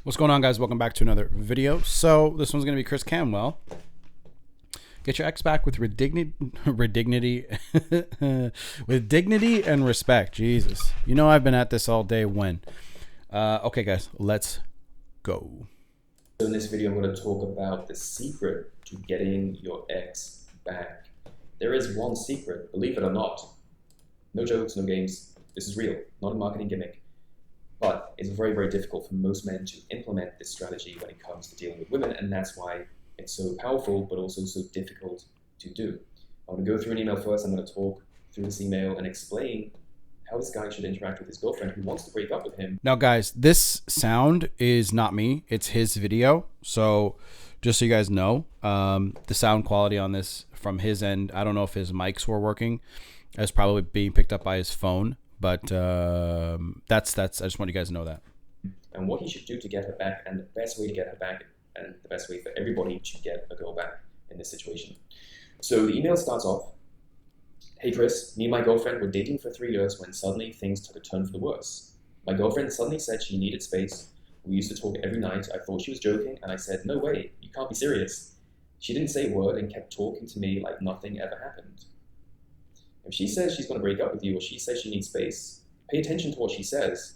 What's going on, guys? Welcome back to another video. So this one's going to be Chris Camwell. Get your ex back with with dignity and respect. Jesus. You know I've been at this all day when. Okay, guys, let's go. So in this video, I'm going to talk about the secret to getting your ex back. There is one secret, believe it or not. No jokes, no games. This is real, not a marketing gimmick. But it's very, very difficult for most men to implement this strategy when it comes to dealing with women, and that's why it's so powerful, but also so difficult to do. I'm going to go through an email first. I'm going to talk through this email and explain how this guy should interact with his girlfriend who wants to break up with him. Now, guys, this sound is not me. It's his video. So just so you guys know, the sound quality on this from his end, I don't know if his mics were working. It's probably being picked up by his phone. But that's. I just want you guys to know that. And what he should do to get her back, and the best way to get her back, and the best way for everybody to get a girl back in this situation. So the email starts off, "Hey Chris, me and my girlfriend were dating for 3 years when suddenly things took a turn for the worse. My girlfriend suddenly said she needed space. We used to talk every night. I thought she was joking, and I said, no way, you can't be serious. She didn't say a word and kept talking to me like nothing ever happened. If she says she's going to break up with you, or she says she needs space, pay attention to what she says,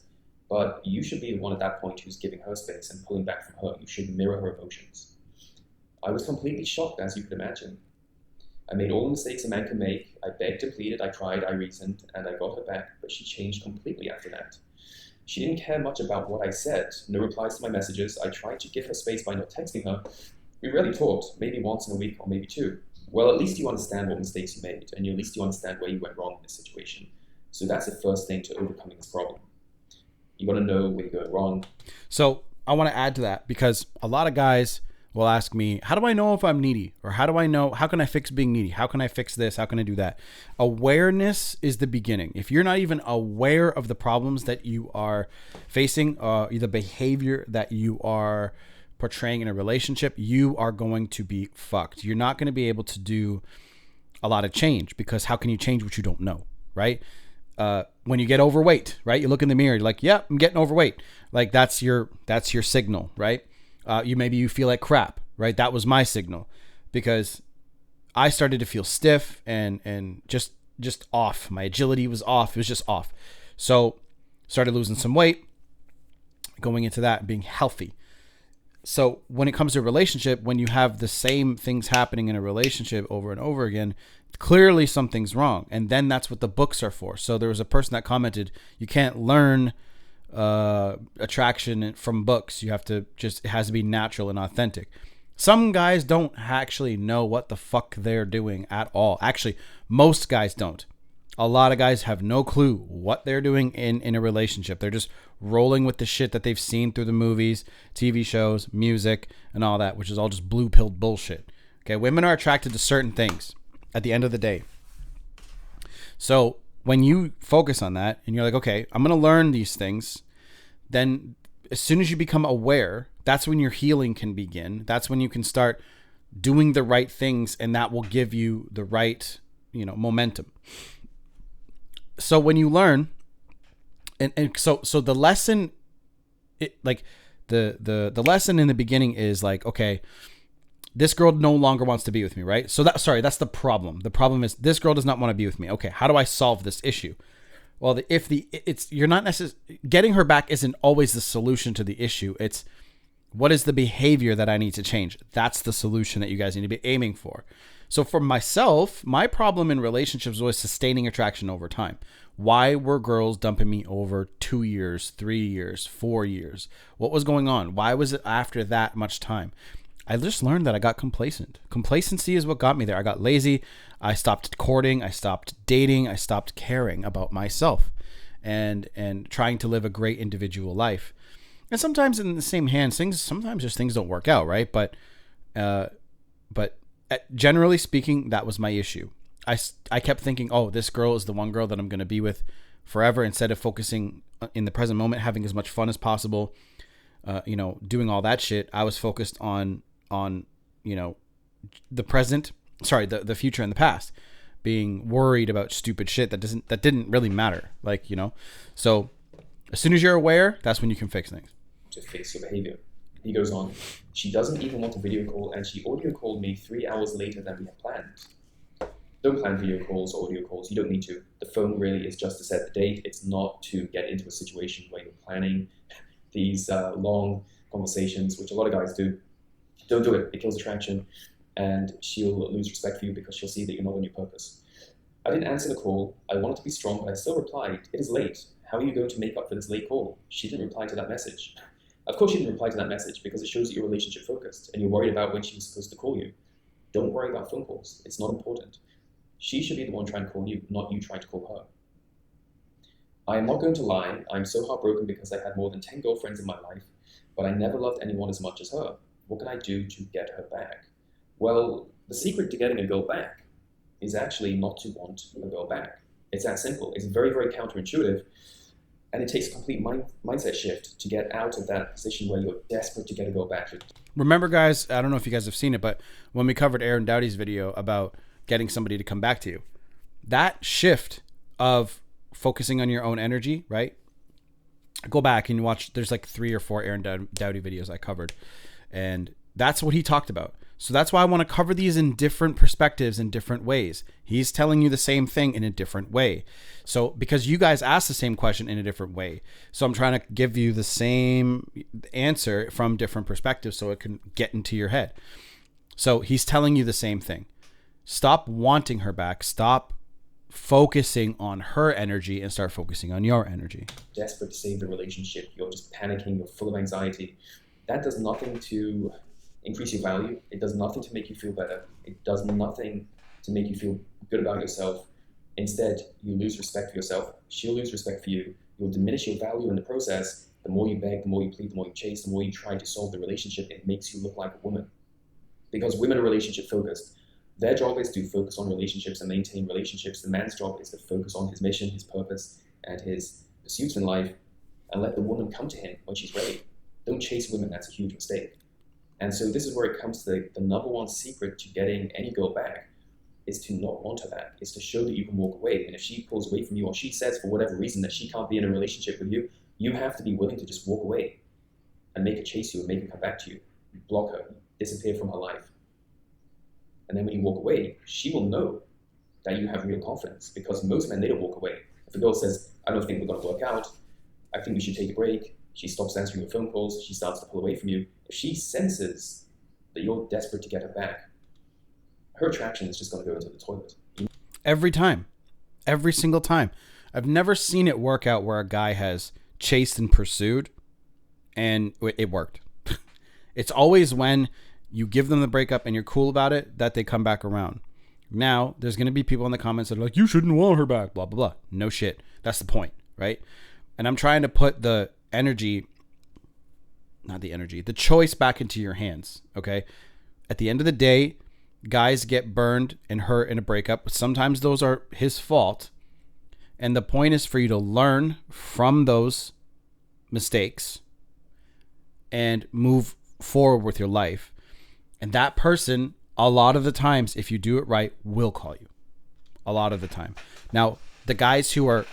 but you should be the one at that point who's giving her space and pulling back from her. You should mirror her emotions." I was completely shocked, as you could imagine. I made all the mistakes a man can make. I begged and pleaded, I cried, I reasoned, and I got her back, but she changed completely after that. She didn't care much about what I said, no replies to my messages. I tried to give her space by not texting her. We rarely talked, maybe once in a week or maybe two. Well, at least you understand what mistakes you made, and at least you understand where you went wrong in this situation. So that's the first thing to overcoming this problem. You got to know where you're going wrong. So I want to add to that because a lot of guys will ask me, how do I know if I'm needy? Or how can I fix being needy? How can I fix this? How can I do that? Awareness is the beginning. If you're not even aware of the problems that you are facing, the behavior that you are portraying in a relationship, you are going to be fucked. You're not going to be able to do a lot of change because how can you change what you don't know, right? When you get overweight, right? You look in the mirror, you're like, yeah, I'm getting overweight. Like that's your signal, right? You feel like crap, right? That was my signal because I started to feel stiff and just off. My agility was off. It was just off. So started losing some weight, going into that, being healthy. So when it comes to a relationship, when you have the same things happening in a relationship over and over again, clearly something's wrong. And then that's what the books are for. So there was a person that commented, you can't learn attraction from books. It has to be natural and authentic. Some guys don't actually know what the fuck they're doing at all. Actually, most guys don't. A lot of guys have no clue what they're doing in a relationship. They're just rolling with the shit that they've seen through the movies, TV shows, music, and all that, which is all just blue-pilled bullshit. Okay, women are attracted to certain things at the end of the day. So when you focus on that and you're like, okay, I'm going to learn these things, then as soon as you become aware, that's when your healing can begin. That's when you can start doing the right things, and that will give you the right, momentum. So when you learn, and so the lesson, the lesson in the beginning is like, okay, this girl no longer wants to be with me, right? So that's the problem. The problem is this girl does not want to be with me. Okay, how do I solve this issue? Well, you're not necessarily getting her back isn't always the solution to the issue. It's what is the behavior that I need to change? That's the solution that you guys need to be aiming for. So for myself, my problem in relationships was sustaining attraction over time. Why were girls dumping me over 2 years, 3 years, 4 years? What was going on? Why was it after that much time? I just learned that I got complacent. Complacency is what got me there. I got lazy. I stopped courting. I stopped dating. I stopped caring about myself and trying to live a great individual life. And sometimes in the same hand, sometimes just things don't work out, right? But generally speaking, that was my issue. I kept thinking, oh, this girl is the one girl that I'm going to be with forever, instead of focusing in the present moment, having as much fun as possible, doing all that shit. I was focused on the present, the future and the past, being worried about stupid shit that didn't really matter. So as soon as you're aware, that's when you can fix things. to fix your behavior. He goes on, she doesn't even want a video call, and she audio called me 3 hours later than we had planned. Don't plan video calls or audio calls. You don't need to. The phone really is just to set the date. It's not to get into a situation where you're planning these long conversations, which a lot of guys do. Don't do it. It kills attraction, and she'll lose respect for you because she'll see that you're not on your purpose. I didn't answer the call. I wanted to be strong, but I still replied, it is late. How are you going to make up for this late call? She didn't reply to that message. Of course she didn't reply to that message because it shows that you're relationship focused and you're worried about when she was supposed to call you. Don't worry about phone calls. It's not important. She should be the one trying to call you, not you trying to call her. I am not going to lie. I'm so heartbroken because I had more than 10 girlfriends in my life, but I never loved anyone as much as her. What can I do to get her back? Well, the secret to getting a girl back is actually not to want a girl back. It's that simple. It's very, very counterintuitive, and it takes a complete mindset shift to get out of that position where you're desperate to get a girl back. Remember, guys, I don't know if you guys have seen it, but when we covered Aaron Doughty's video about getting somebody to come back to you, that shift of focusing on your own energy, right? Go back and watch, there's like 3 or 4 Aaron Doughty videos I covered, and that's what he talked about. So that's why I want to cover these in different perspectives, in different ways. He's telling you the same thing in a different way. So because you guys asked the same question in a different way. So I'm trying to give you the same answer from different perspectives so it can get into your head. So he's telling you the same thing. Stop wanting her back. Stop focusing on her energy and start focusing on your energy. Desperate to save the relationship. You're just panicking. You're full of anxiety. That does nothing to increase your value. It does nothing to make you feel better. It does nothing to make you feel good about yourself. Instead, you lose respect for yourself. She'll lose respect for you. You'll diminish your value in the process. The more you beg, the more you plead, the more you chase, the more you try to solve the relationship, it makes you look like a woman. Because women are relationship focused. Their job is to focus on relationships and maintain relationships. The man's job is to focus on his mission, his purpose, and his pursuits in life, and let the woman come to him when she's ready. Don't chase women. That's a huge mistake. And so this is where it comes to the number one secret to getting any girl back is to not want her back, is to show that you can walk away. And if she pulls away from you or she says for whatever reason that she can't be in a relationship with you, you have to be willing to just walk away and make her chase you and make her come back to you. Block her, disappear from her life. And then when you walk away, she will know that you have real confidence because most men, they don't walk away. If a girl says, I don't think we're going to work out, I think we should take a break, she stops answering your phone calls, she starts to pull away from you. If she senses that you're desperate to get her back, her attraction is just going to go into the toilet. Every time. Every single time. I've never seen it work out where a guy has chased and pursued and it worked. It's always when you give them the breakup and you're cool about it that they come back around. Now, there's going to be people in the comments that are like, you shouldn't want her back, blah, blah, blah. No shit. That's the point, right? And I'm trying to put the the choice back into your hands, okay? At the end of the day, guys get burned and hurt in a breakup. Sometimes those are his fault. And the point is for you to learn from those mistakes and move forward with your life. And that person, a lot of the times, if you do it right, will call you. A lot of the time. Now, the guys who are,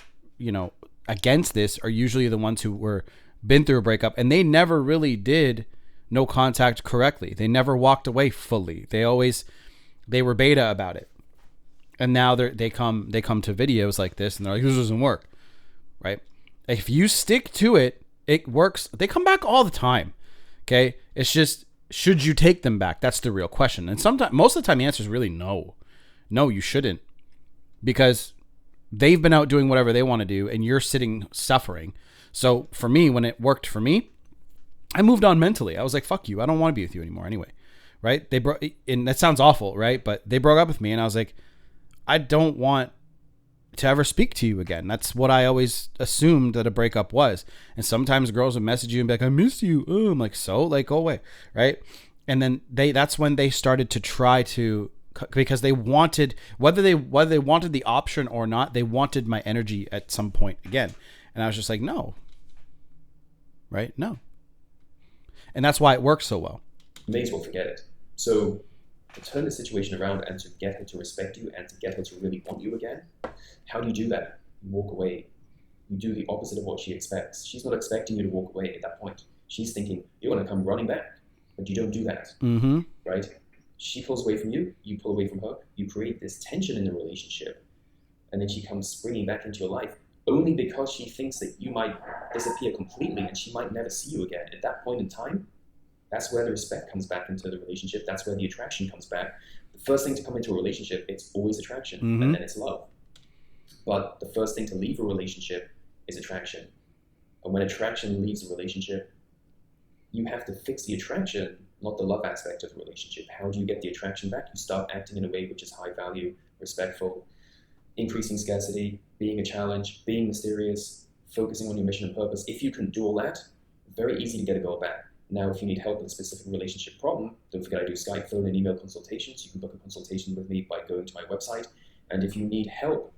against this are usually the ones who were been through a breakup and they never really did no contact correctly. They never walked away fully. They were beta about it. And now they come to videos like this and they're like, this doesn't work, right? If you stick to it, it works. They come back all the time. Okay. It's just, should you take them back? That's the real question. And most of the time the answer is really no. No, you shouldn't, because they've been out doing whatever they want to do and you're sitting suffering. So for me, when it worked for me, I moved on mentally. I was like, fuck you. I don't want to be with you anymore anyway. Right. And that sounds awful, right? But they broke up with me and I was like, I don't want to ever speak to you again. That's what I always assumed that a breakup was. And sometimes girls would message you and be like, I miss you. Oh, I'm like, so like, go away. Right. And then that's when they started to try to, because they wanted, whether they wanted the option or not, they wanted my energy at some point again. And I was just like, no. Right. No. And that's why it works so well. You may as well forget it. So to turn the situation around and to get her to respect you and to get her to really want you again, how do you do that? You walk away. You do the opposite of what she expects. She's not expecting you to walk away at that point. She's thinking, you're going to come running back, but you don't do that, Mm-hmm. right? She pulls away from you, you pull away from her, you create this tension in the relationship, and then she comes springing back into your life only because she thinks that you might disappear completely and she might never see you again. At that point in time, that's where the respect comes back into the relationship. That's where the attraction comes back. The first thing to come into a relationship, it's always attraction, and then it's love. But the first thing to leave a relationship is attraction. And when attraction leaves a relationship, you have to fix the attraction, not the love aspect of the relationship. How do you get the attraction back? You start acting in a way which is high value, respectful, increasing scarcity, being a challenge, being mysterious, focusing on your mission and purpose. If you can do all that, very easy to get a girl back. Now, if you need help with a specific relationship problem, don't forget I do Skype, phone, and email consultations. You can book a consultation with me by going to my website. And if you need help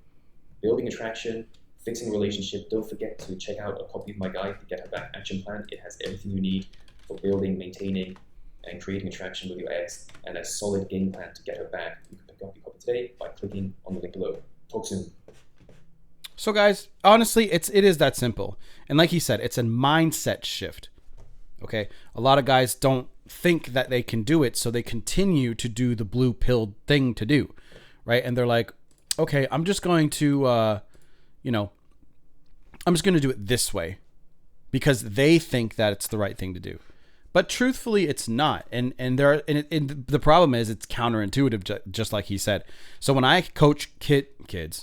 building attraction, fixing a relationship, don't forget to check out a copy of my guide, the Get Her Back Action Plan. It has everything you need for building, maintaining, and creating attraction with your ex, and a solid game plan to get her back. You can pick up your copy today by clicking on the link below. Talk soon. So guys, honestly, it is that simple. And like he said, it's a mindset shift. Okay? A lot of guys don't think that they can do it, so they continue to do the blue pill thing to do, right? And they're like, okay, I'm just going to, I'm just going to do it this way because they think that it's the right thing to do. But truthfully, it's not. And the problem is it's counterintuitive, just like he said. So when I coach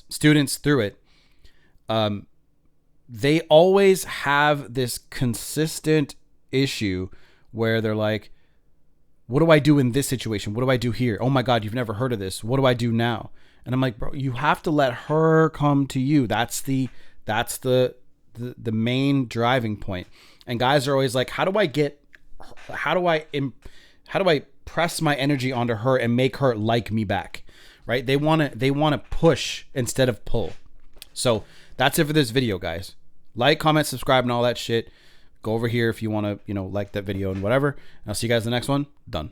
students through it, they always have this consistent issue where they're like, what do I do in this situation? What do I do here? Oh my God, you've never heard of this. What do I do now? And I'm like, bro, you have to let her come to you. That's the main driving point. And guys are always like, how do I press my energy onto her and make her like me back? Right? They want to push instead of pull. So that's it for this video, guys. Like, comment, subscribe, and all that shit. Go over here if you want to, like that video and whatever. And I'll see you guys in the next one. Done.